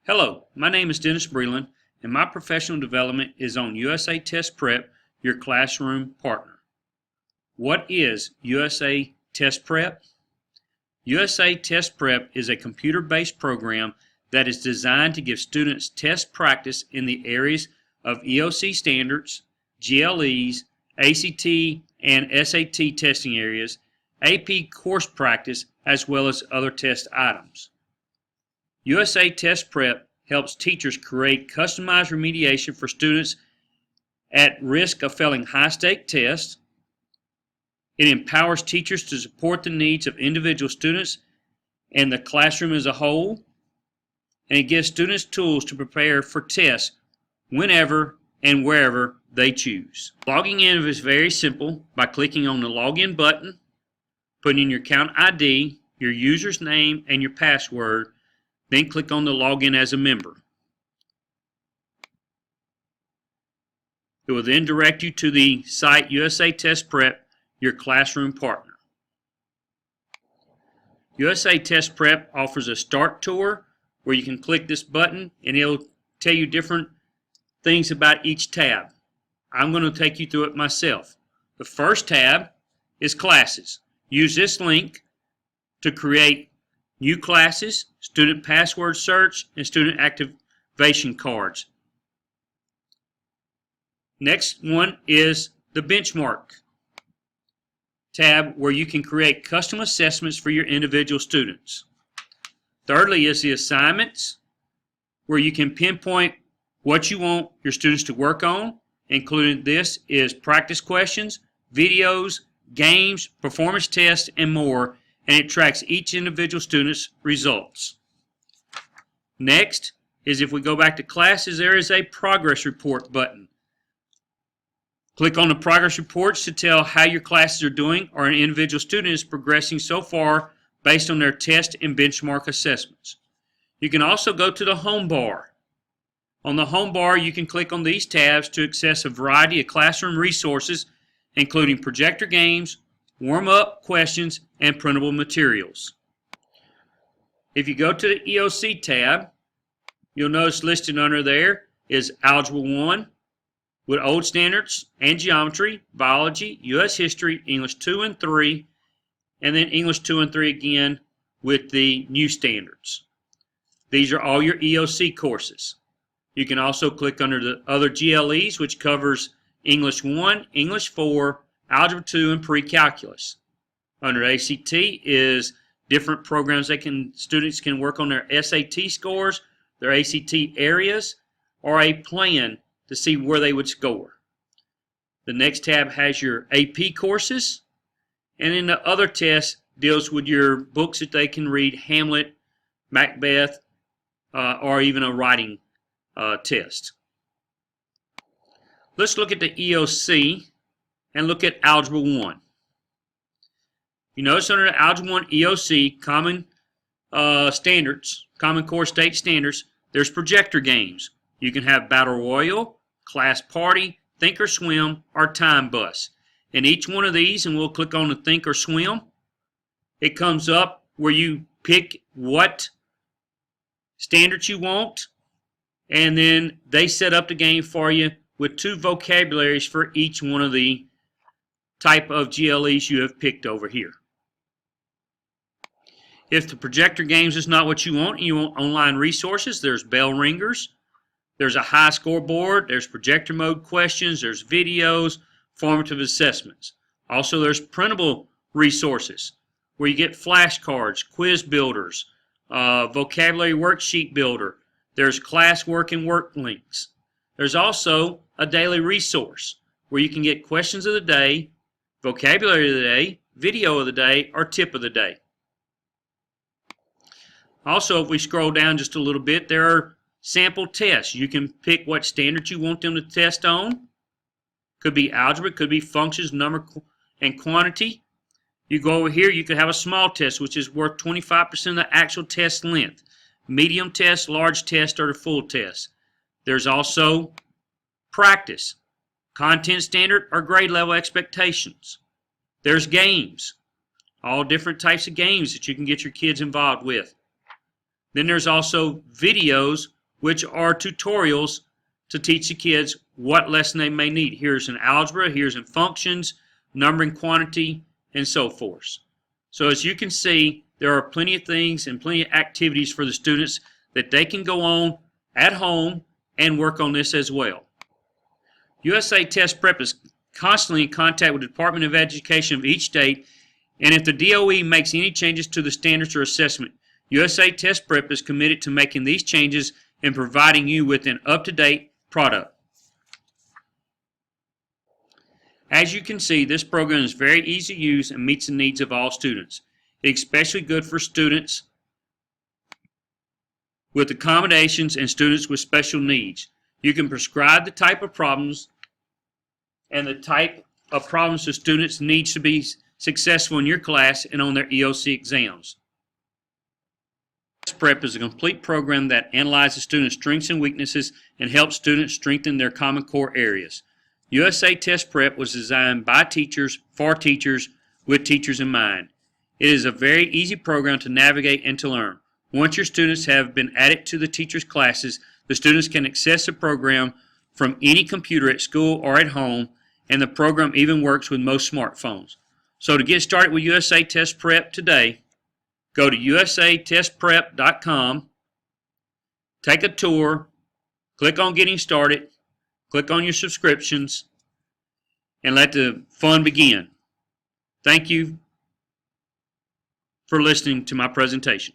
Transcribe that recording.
Hello, my name is Dennis Breland, and my professional development is on USA Test Prep, your classroom partner. What is USA Test Prep? USA Test Prep is a computer-based program that is designed to give students test practice in the areas of EOC standards, GLEs, ACT and SAT testing areas, AP course practice, as well as other test items. USA Test Prep helps teachers create customized remediation for students at risk of failing high-stake tests. It empowers teachers to support the needs of individual students and the classroom as a whole. And it gives students tools to prepare for tests whenever and wherever they choose. Logging in is very simple by clicking on the login button, putting in your account ID, your user's name, and your password. Then click on the login as a member. It will then direct you to the site USA Test Prep, your classroom partner. USA Test Prep offers a start tour where you can click this button and it'll tell you different things about each tab. I'm going to take you through it myself. The first tab is classes. Use this link to create new classes, student password search, and student activation cards. Next one is the benchmark tab where you can create custom assessments for your individual students. Thirdly is the assignments where you can pinpoint what you want your students to work on. Including this is practice questions, videos, games, performance tests, and more, and it tracks each individual student's results. Next is if we go back to classes, there is a progress report button. Click on the progress reports to tell how your classes are doing or an individual student is progressing so far based on their test and benchmark assessments. You can also go to the home bar. On the home bar, you can click on these tabs to access a variety of classroom resources, including projector games, warm-up questions, and printable materials. If you go to the EOC tab, you'll notice listed under there is Algebra 1 with old standards and geometry, biology, U.S. history, English 2 and 3, and then English 2 and 3 again with the new standards. These are all your EOC courses. You can also click under the other GLEs, which covers English 1, English 4, Algebra 2, and Pre-Calculus. Under ACT is different programs students can work on their SAT scores, their ACT areas, or a plan to see where they would score. The next tab has your AP courses, and then the other test deals with your books that they can read, Hamlet, Macbeth, or even a writing test. Let's look at the EOC and look at Algebra 1. You notice under the Algebra 1 EOC Common Standards, Common Core State Standards, there's projector games. You can have Battle Royale, Class Party, Think or Swim, or Time Bus. In each one of these, and we'll click on the Think or Swim, it comes up where you pick what standards you want, and then they set up the game for you with 2 vocabularies for each one of the type of GLEs you have picked over here. If the projector games is not what you want and you want online resources, there's bell ringers, there's a high scoreboard, there's projector mode questions, there's videos, formative assessments. Also there's printable resources where you get flashcards, quiz builders, vocabulary worksheet builder. There's classwork and work links. There's also a daily resource where you can get questions of the day, vocabulary of the day, video of the day, or tip of the day. Also, if we scroll down just a little bit, there are sample tests. You can pick what standards you want them to test on. Could be algebra, could be functions, number, and quantity. You go over here, you could have a small test, which is worth 25% of the actual test length. Medium test, large test, or the full test. There's also practice, content standard, or grade level expectations. There's games, all different types of games that you can get your kids involved with. Then there's also videos which are tutorials to teach the kids what lesson they may need. Here's an algebra, here's in functions, numbering, quantity, and so forth. So as you can see, there are plenty of things and plenty of activities for the students that they can go on at home and work on this as well. USA Test Prep is constantly in contact with the Department of Education of each state, and if the DOE makes any changes to the standards or assessment, USA Test Prep is committed to making these changes and providing you with an up-to-date product. As you can see, this program is very easy to use and meets the needs of all students. It's especially good for students with accommodations and students with special needs. You can prescribe the type of problems and the type of problems the students need to be successful in your class and on their EOC exams. Test Prep is a complete program that analyzes students' strengths and weaknesses and helps students strengthen their common core areas. USA Test Prep was designed by teachers, for teachers, with teachers in mind. It is a very easy program to navigate and to learn. Once your students have been added to the teacher's classes, the students can access the program from any computer at school or at home, and the program even works with most smartphones. So to get started with USA Test Prep today, go to usatestprep.com, take a tour, click on Getting Started, click on your subscriptions, and let the fun begin. Thank you for listening to my presentation.